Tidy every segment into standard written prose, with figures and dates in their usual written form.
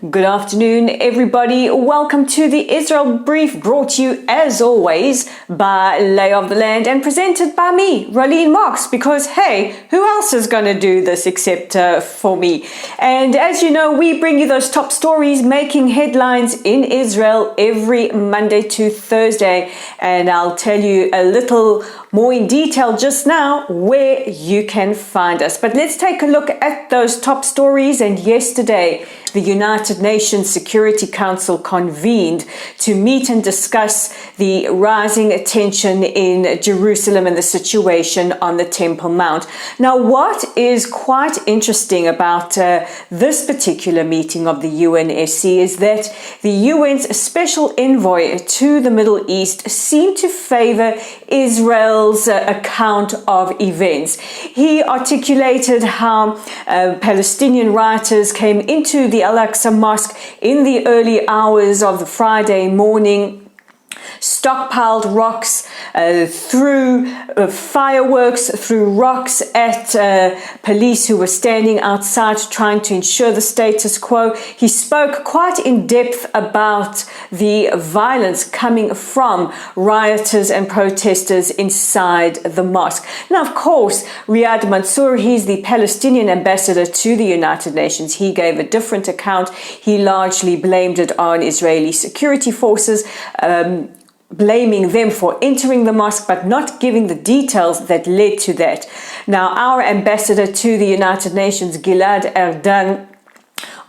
Good afternoon, everybody. Welcome to the Israel Brief, brought to you, as always, by Lay of the Land and presented by me, Rolene Marks, because, hey, who else is going to do this except for me? And as you know, we bring you those top stories making headlines in Israel every Monday to Thursday. And I'll tell you a little more in detail just now where you can find us. But let's take a look at those top stories. And yesterday, the United Nations Security Council convened to meet and discuss the rising tension in Jerusalem and the situation on the Temple Mount. Now, what is quite interesting about this particular meeting of the UNSC is that the UN's special envoy to the Middle East seemed to favor Israel's account of events. He articulated how Palestinian rioters came into the Al-Aqsa Mosque in the early hours of the Friday morning, stockpiled rocks, threw fireworks, threw rocks at police who were standing outside trying to ensure the status quo. He spoke quite in depth about the violence coming from rioters and protesters inside the mosque. Now, of course, Riyad Mansour, he's the Palestinian ambassador to the United Nations. He gave a different account. He largely blamed it on Israeli security forces, blaming them for entering the mosque, but not giving the details that led to that. Now, our ambassador to the United Nations, Gilad Erdan,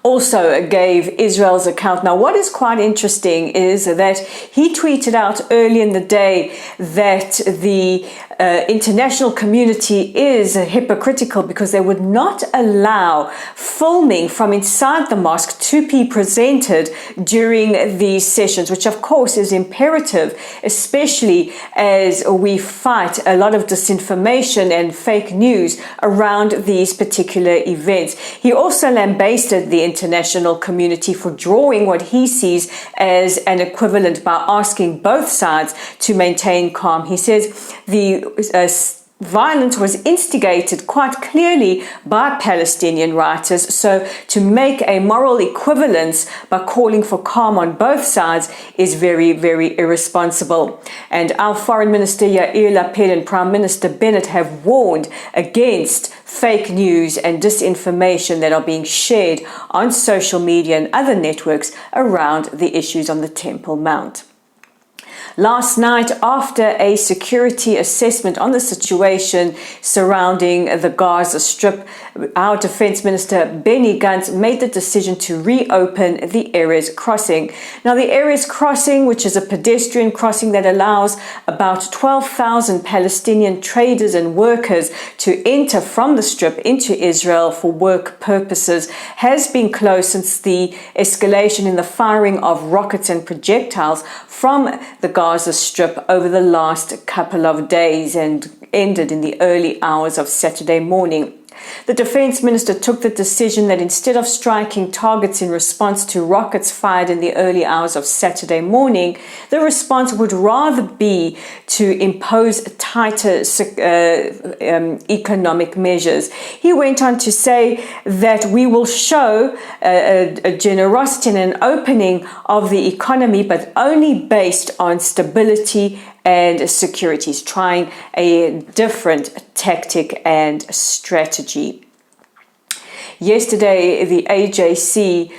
also gave Israel's account. Now, what is quite interesting is that he tweeted out early in the day that the international community is hypocritical because they would not allow filming from inside the mosque to be presented during these sessions, which of course is imperative, especially as we fight a lot of disinformation and fake news around these particular events. He also lambasted the international community for drawing what he sees as an equivalent by asking both sides to maintain calm. He says the violence was instigated quite clearly by Palestinian rioters, so to make a moral equivalence by calling for calm on both sides is very, very irresponsible. And our Foreign Minister Yair Lapid and Prime Minister Bennett have warned against fake news and disinformation that are being shared on social media and other networks around the issues on the Temple Mount. Last night, after a security assessment on the situation surrounding the Gaza Strip, our Defense Minister Benny Gantz made the decision to reopen the Erez crossing. Now, the Erez crossing, which is a pedestrian crossing that allows about 12,000 Palestinian traders and workers to enter from the Strip into Israel for work purposes, has been closed since the escalation in the firing of rockets and projectiles from the Gaza Strip over the last couple of days and ended in the early hours of Saturday morning. The Defense Minister took the decision that instead of striking targets in response to rockets fired in the early hours of Saturday morning, the response would rather be to impose tighter economic measures. He went on to say that we will show a generosity and an opening of the economy, but only based on stability and security. He's trying a different tactic and strategy. Yesterday, the AJC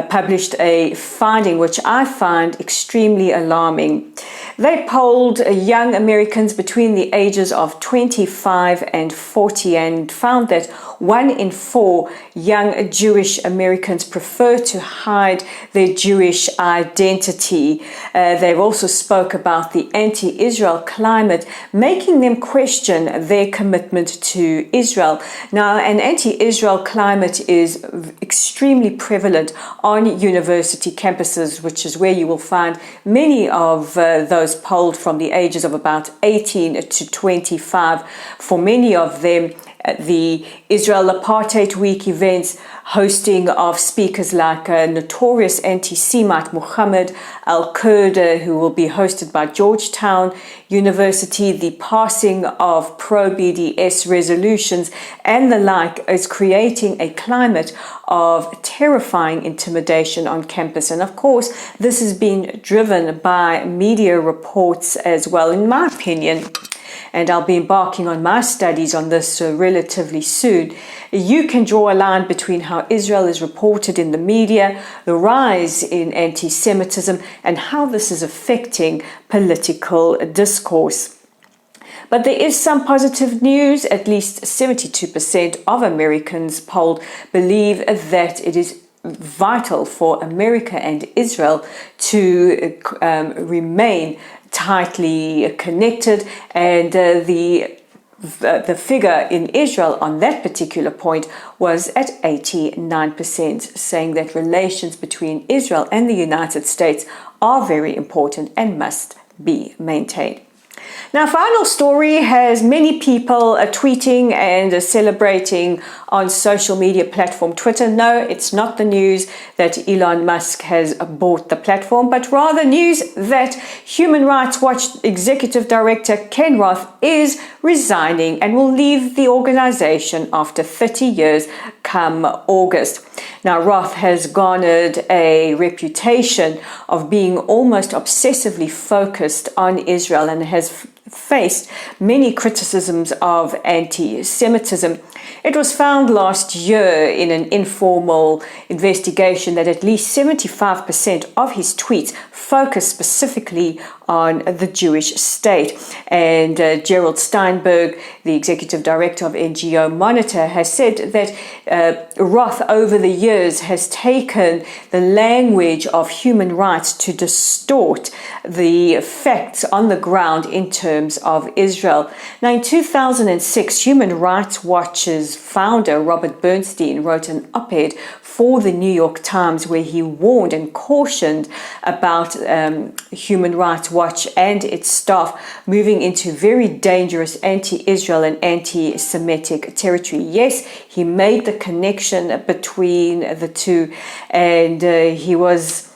published a finding which I find extremely alarming. They polled young Americans between the ages of 25 and 40 and found that 1 in 4 young Jewish Americans prefer to hide their Jewish identity. They've also spoke about the anti-Israel climate, making them question their commitment to Israel. Now, an anti-Israel climate is extremely prevalent on university campuses, which is where you will find many of those polled from the ages of about 18 to 25. For many of them, The Israel Apartheid Week events hosting of speakers like notorious anti-Semite Muhammad al-Kurd, who will be hosted by Georgetown University, the passing of pro-BDS resolutions and the like is creating a climate of terrifying intimidation on campus. And of course, this has been driven by media reports as well, in my opinion. And I'll be embarking on my studies on this relatively soon. You can draw a line between how Israel is reported in the media, the rise in anti-Semitism, and how this is affecting political discourse. But there is some positive news. At least 72% of Americans polled believe that it is vital for America and Israel to remain tightly connected, and the figure in Israel on that particular point was at 89%, saying that relations between Israel and the United States are very important and must be maintained. Now, final story has many people tweeting and celebrating on social media platform Twitter. No, it's not the news that Elon Musk has bought the platform, but rather news that Human Rights Watch Executive Director Ken Roth is resigning and will leave the organization after 30 years come August. Now, Roth has garnered a reputation of being almost obsessively focused on Israel and has faced many criticisms of anti-Semitism. It was found last year in an informal investigation that at least 75% of his tweets focused specifically on the Jewish state. And Gerald Steinberg, the executive director of NGO Monitor, has said that Roth over the years has taken the language of human rights to distort the facts on the ground in terms of Israel. Now, in 2006, Human Rights Watch's founder, Robert Bernstein, wrote an op-ed for the New York Times where he warned and cautioned about Human Rights Watch and its staff moving into very dangerous anti-Israel and anti-Semitic territory. Yes, he made the connection between the two, and he was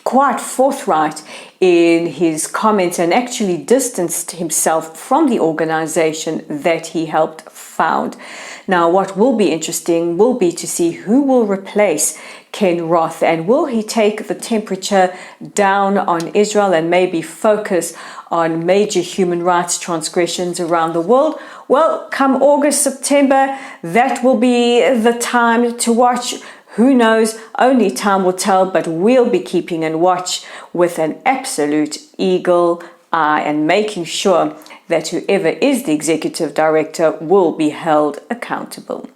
quite forthright in his comments and actually distanced himself from the organization that he helped found. Now, what will be interesting will be to see who will replace Ken Roth, and will he take the temperature down on Israel and maybe focus on major human rights transgressions around the world? Well, come August, September, that will be the time to watch. Who knows? Only time will tell, but we'll be keeping a watch with an absolute eagle eye and making sure that whoever is the executive director will be held accountable.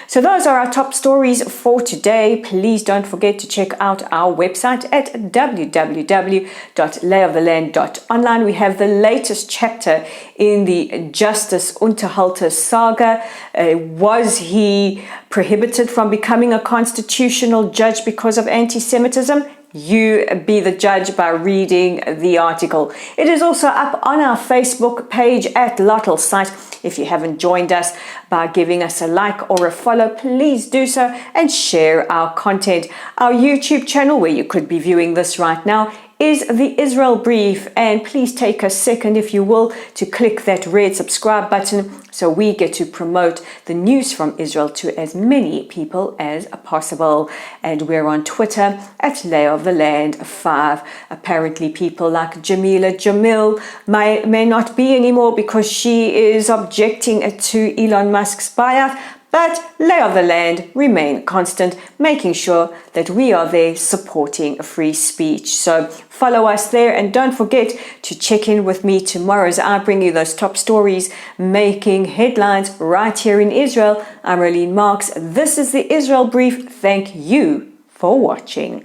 So those are our top stories for today. Please don't forget to check out our website at www.layoftheland.online. We have the latest chapter in the Justice Unterhalter saga. Was he prohibited from becoming a constitutional judge because of anti-Semitism? You be the judge by reading the article. It is also up on our Facebook page at Lottel Site. If you haven't joined us by giving us a like or a follow, please do so and share our content. Our YouTube channel, where you could be viewing this right now, is the Israel Brief, and please take a second, if you will, to click that red subscribe button so we get to promote the news from Israel to as many people as possible. And we're on Twitter at Lay of the Land 5. Apparently people like Jamila Jamil may not be anymore because she is objecting to Elon Musk's buyout. But Lay of the Land remain constant, making sure that we are there supporting free speech. So follow us there, and don't forget to check in with me tomorrow as I bring you those top stories making headlines right here in Israel. I'm Rolene Marks. This is the Israel Brief. Thank you for watching.